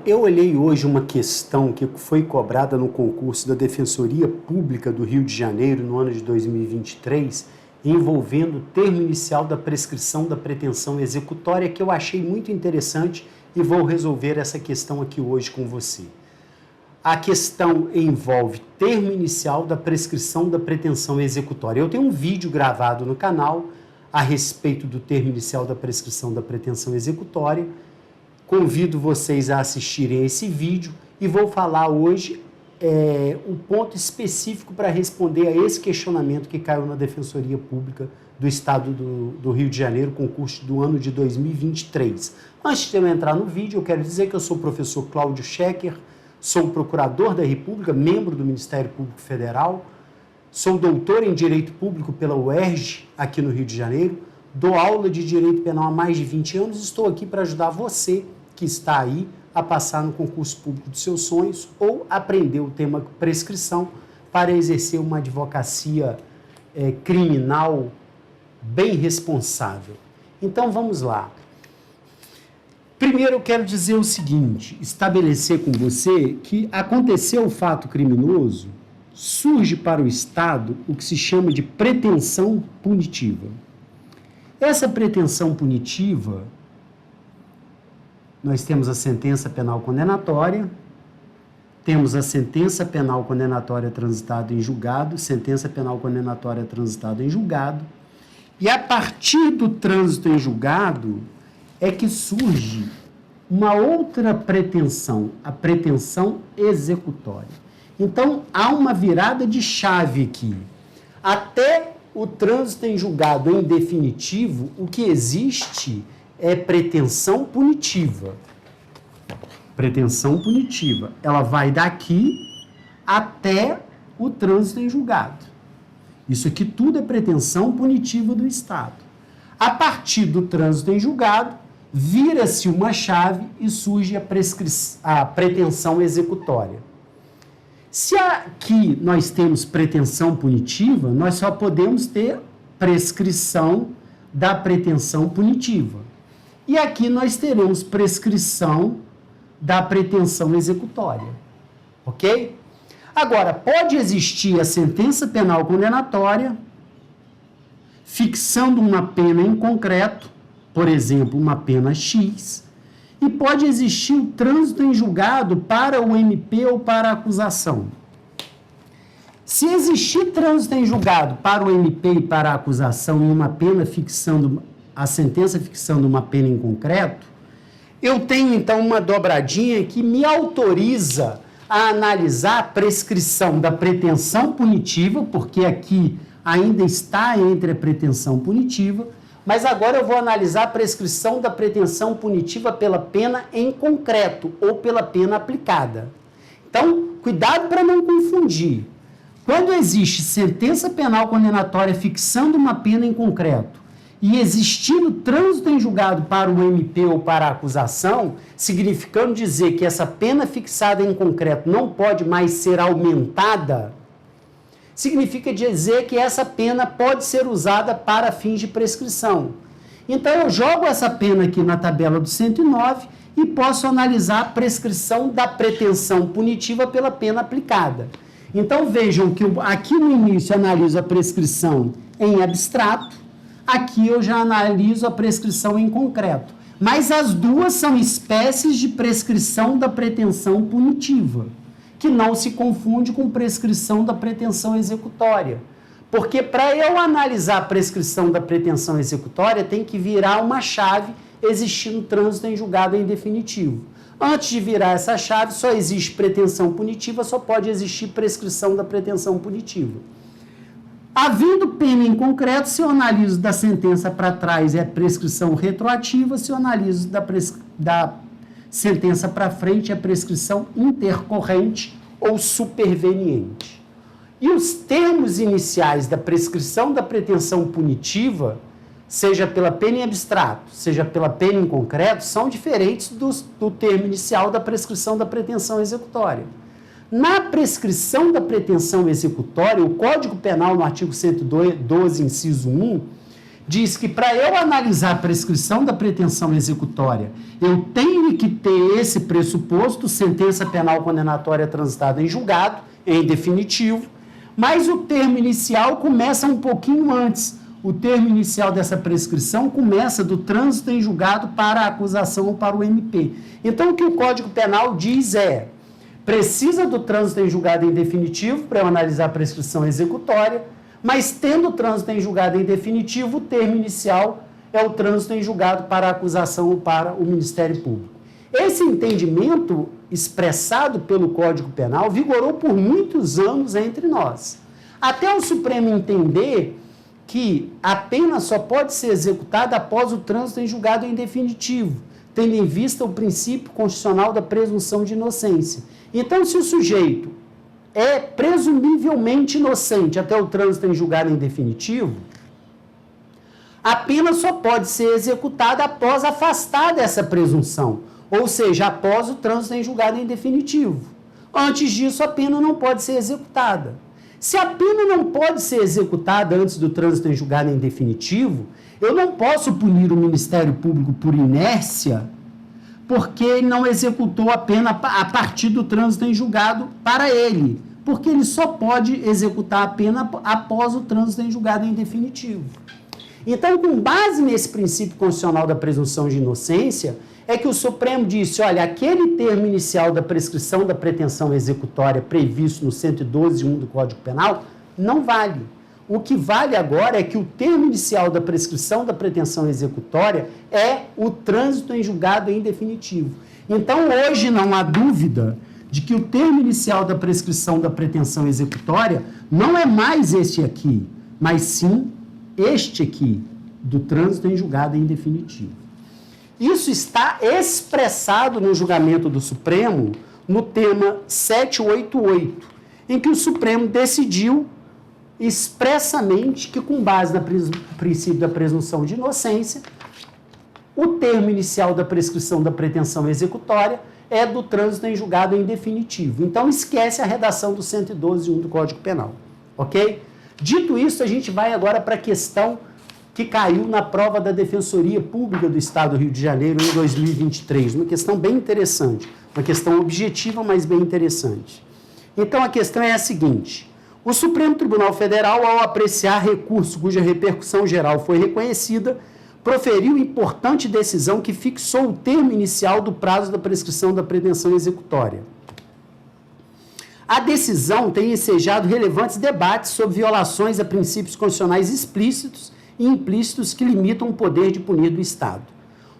Eu olhei hoje uma questão que foi cobrada no concurso da Defensoria Pública do Rio de Janeiro no ano de 2023, envolvendo o termo inicial da prescrição da pretensão executória, que eu achei muito interessante e vou resolver essa questão aqui hoje com você. A questão envolve termo inicial da prescrição da pretensão executória. Eu tenho um vídeo gravado no canal a respeito do termo inicial da prescrição da pretensão executória. Convido vocês a assistirem esse vídeo e vou falar hoje um ponto específico para responder a esse questionamento que caiu na Defensoria Pública do Estado do Rio de Janeiro, concurso do ano de 2023. Antes de eu entrar no vídeo, eu quero dizer que eu sou o professor Cláudio Schecker, sou procurador da República, membro do Ministério Público Federal, sou doutor em Direito Público pela UERJ, aqui no Rio de Janeiro, dou aula de Direito Penal há mais de 20 anos e estou aqui para ajudar você que está aí a passar no concurso público dos seus sonhos ou aprender o tema prescrição para exercer uma advocacia criminal bem responsável. Então vamos lá. Primeiro eu quero dizer o seguinte, estabelecer com você que aconteceu o fato criminoso, surge para o Estado o que se chama de pretensão punitiva. Essa pretensão punitiva, nós temos a sentença penal condenatória, temos a sentença penal condenatória transitada em julgado, sentença penal condenatória transitada em julgado, e a partir do trânsito em julgado é que surge uma outra pretensão, a pretensão executória. Então, há uma virada de chave aqui. Até o trânsito em julgado em definitivo, o que existe é pretensão punitiva. Pretensão punitiva. Ela vai daqui até o trânsito em julgado. Isso aqui tudo é pretensão punitiva do Estado. A partir do trânsito em julgado, vira-se uma chave e surge a pretensão executória. Se aqui nós temos pretensão punitiva, nós só podemos ter prescrição da pretensão punitiva. E aqui nós teremos prescrição da pretensão executória. Ok? Agora, pode existir a sentença penal condenatória, fixando uma pena em concreto, por exemplo, uma pena X, e pode existir o trânsito em julgado para o MP ou para a acusação. Se existir trânsito em julgado para o MP e para a acusação e uma pena fixando, a sentença fixando uma pena em concreto, eu tenho então uma dobradinha que me autoriza a analisar a prescrição da pretensão punitiva, porque aqui ainda está entre a pretensão punitiva, mas agora eu vou analisar a prescrição da pretensão punitiva pela pena em concreto ou pela pena aplicada. Então, cuidado para não confundir. Quando existe sentença penal condenatória fixando uma pena em concreto e existindo trânsito em julgado para o MP ou para a acusação, significando dizer que essa pena fixada em concreto não pode mais ser aumentada, significa dizer que essa pena pode ser usada para fins de prescrição. Então, eu jogo essa pena aqui na tabela do 109 e posso analisar a prescrição da pretensão punitiva pela pena aplicada. Então, vejam que aqui no início eu analiso a prescrição em abstrato, aqui eu já analiso a prescrição em concreto. Mas as duas são espécies de prescrição da pretensão punitiva, que não se confunde com prescrição da pretensão executória. Porque para eu analisar a prescrição da pretensão executória, tem que virar uma chave existindo trânsito em julgado em definitivo. Antes de virar essa chave, só existe pretensão punitiva, só pode existir prescrição da pretensão punitiva. Havendo pena em concreto, se eu analiso da sentença para trás é prescrição retroativa, se eu analiso da sentença para frente é prescrição intercorrente ou superveniente. E os termos iniciais da prescrição da pretensão punitiva, seja pela pena em abstrato, seja pela pena em concreto, são diferentes do termo inicial da prescrição da pretensão executória. Na prescrição da pretensão executória, o Código Penal, no artigo 112, inciso 1, diz que para eu analisar a prescrição da pretensão executória, eu tenho que ter esse pressuposto, sentença penal condenatória transitada em julgado, em definitivo, mas o termo inicial começa um pouquinho antes. O termo inicial dessa prescrição começa do trânsito em julgado para a acusação ou para o MP. Então, o que o Código Penal diz é: precisa do trânsito em julgado em definitivo para eu analisar a prescrição executória, mas tendo o trânsito em julgado em definitivo, o termo inicial é o trânsito em julgado para a acusação ou para o Ministério Público. Esse entendimento expressado pelo Código Penal vigorou por muitos anos entre nós, até o Supremo entender que a pena só pode ser executada após o trânsito em julgado em definitivo, tendo em vista o princípio constitucional da presunção de inocência. Então, se o sujeito é presumivelmente inocente até o trânsito em julgado em definitivo, a pena só pode ser executada após afastar dessa presunção, ou seja, após o trânsito em julgado em definitivo. Antes disso, a pena não pode ser executada. Se a pena não pode ser executada antes do trânsito em julgado em definitivo, eu não posso punir o Ministério Público por inércia, porque ele não executou a pena a partir do trânsito em julgado para ele, porque ele só pode executar a pena após o trânsito em julgado em definitivo. Então, com base nesse princípio constitucional da presunção de inocência, é que o Supremo disse: olha, aquele termo inicial da prescrição da pretensão executória previsto no 112.1 do Código Penal não vale. O que vale agora é que o termo inicial da prescrição da pretensão executória é o trânsito em julgado em definitivo. Então, hoje não há dúvida de que o termo inicial da prescrição da pretensão executória não é mais este aqui, mas sim este aqui, do trânsito em julgado em definitivo. Isso está expressado no julgamento do Supremo no tema 788, em que o Supremo decidiu expressamente que, com base no princípio da presunção de inocência, o termo inicial da prescrição da pretensão executória é do trânsito em julgado em definitivo. Então, esquece a redação do 112.1 do Código Penal, ok? Dito isso, a gente vai agora para a questão que caiu na prova da Defensoria Pública do Estado do Rio de Janeiro em 2023. Uma questão bem interessante, uma questão objetiva, mas bem interessante. Então, a questão é a seguinte: o Supremo Tribunal Federal, ao apreciar recurso cuja repercussão geral foi reconhecida, proferiu importante decisão que fixou o termo inicial do prazo da prescrição da pretensão executória. A decisão tem ensejado relevantes debates sobre violações a princípios constitucionais explícitos e implícitos que limitam o poder de punir do Estado.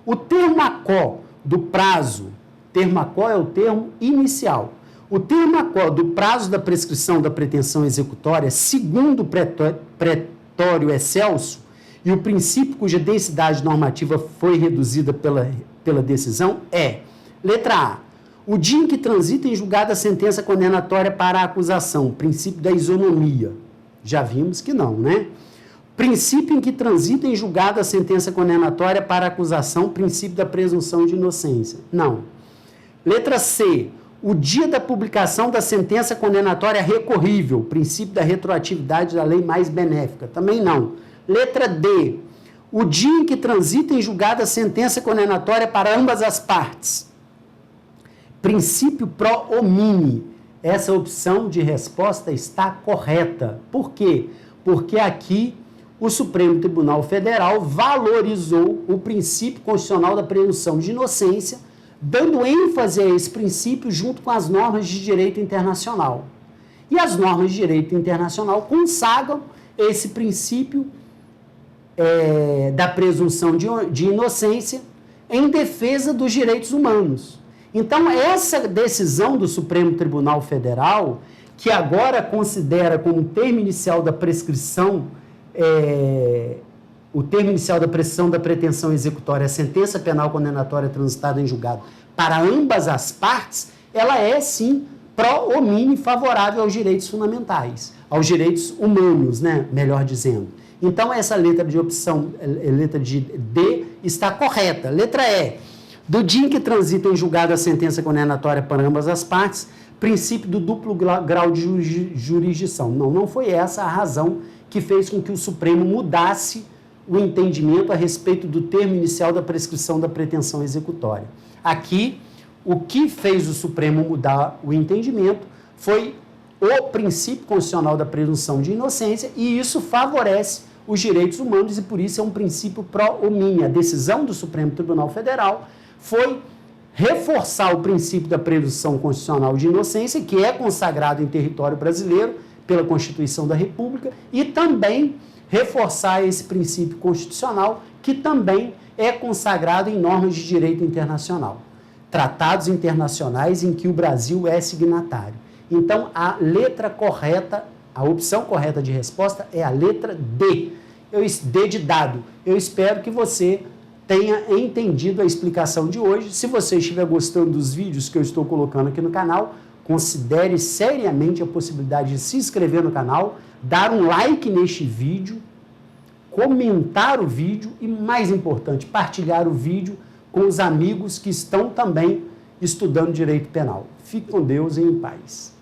O termo acó do prazo, termo acó é o termo inicial. O termo acó do prazo da prescrição da pretensão executória, segundo o pretório excelso, e o princípio cuja densidade normativa foi reduzida pela decisão é, letra A, o dia em que transita em julgada a sentença condenatória para a acusação, princípio da isonomia. Já vimos que não, né? Princípio em que transita em julgada a sentença condenatória para a acusação, princípio da presunção de inocência. Não. Letra C, o dia da publicação da sentença condenatória recorrível, princípio da retroatividade da lei mais benéfica. Também não. Letra D, o dia em que transita em julgada a sentença condenatória para ambas as partes. Princípio pro homini. Essa opção de resposta está correta. Por quê? Porque aqui o Supremo Tribunal Federal valorizou o princípio constitucional da presunção de inocência, dando ênfase a esse princípio junto com as normas de direito internacional. E as normas de direito internacional consagram esse princípio da presunção de inocência em defesa dos direitos humanos. Então, essa decisão do Supremo Tribunal Federal, que agora considera como termo inicial da prescrição, o termo inicial da prescrição da pretensão executória, a sentença penal condenatória transitada em julgado para ambas as partes, ela é, sim, pro homini, favorável aos direitos fundamentais, aos direitos humanos, né, melhor dizendo. Então, essa letra de opção, letra de D, está correta. Letra E, do dia em que transita em julgado a sentença condenatória para ambas as partes, princípio do duplo grau de jurisdição. Não foi essa a razão que fez com que o Supremo mudasse o entendimento a respeito do termo inicial da prescrição da pretensão executória. Aqui, o que fez o Supremo mudar o entendimento foi o princípio constitucional da presunção de inocência, e isso favorece os direitos humanos, e por isso é um princípio pro hominem. A decisão do Supremo Tribunal Federal foi reforçar o princípio da presunção constitucional de inocência, que é consagrado em território brasileiro pela Constituição da República, e também reforçar esse princípio constitucional, que também é consagrado em normas de direito internacional, tratados internacionais em que o Brasil é signatário. Então, a letra correta, a opção correta de resposta é a letra D. D de dado. Eu espero que você tenha entendido a explicação de hoje. Se você estiver gostando dos vídeos que eu estou colocando aqui no canal, considere seriamente a possibilidade de se inscrever no canal, dar um like neste vídeo, comentar o vídeo e, mais importante, partilhar o vídeo com os amigos que estão também estudando direito penal. Fique com Deus e em paz.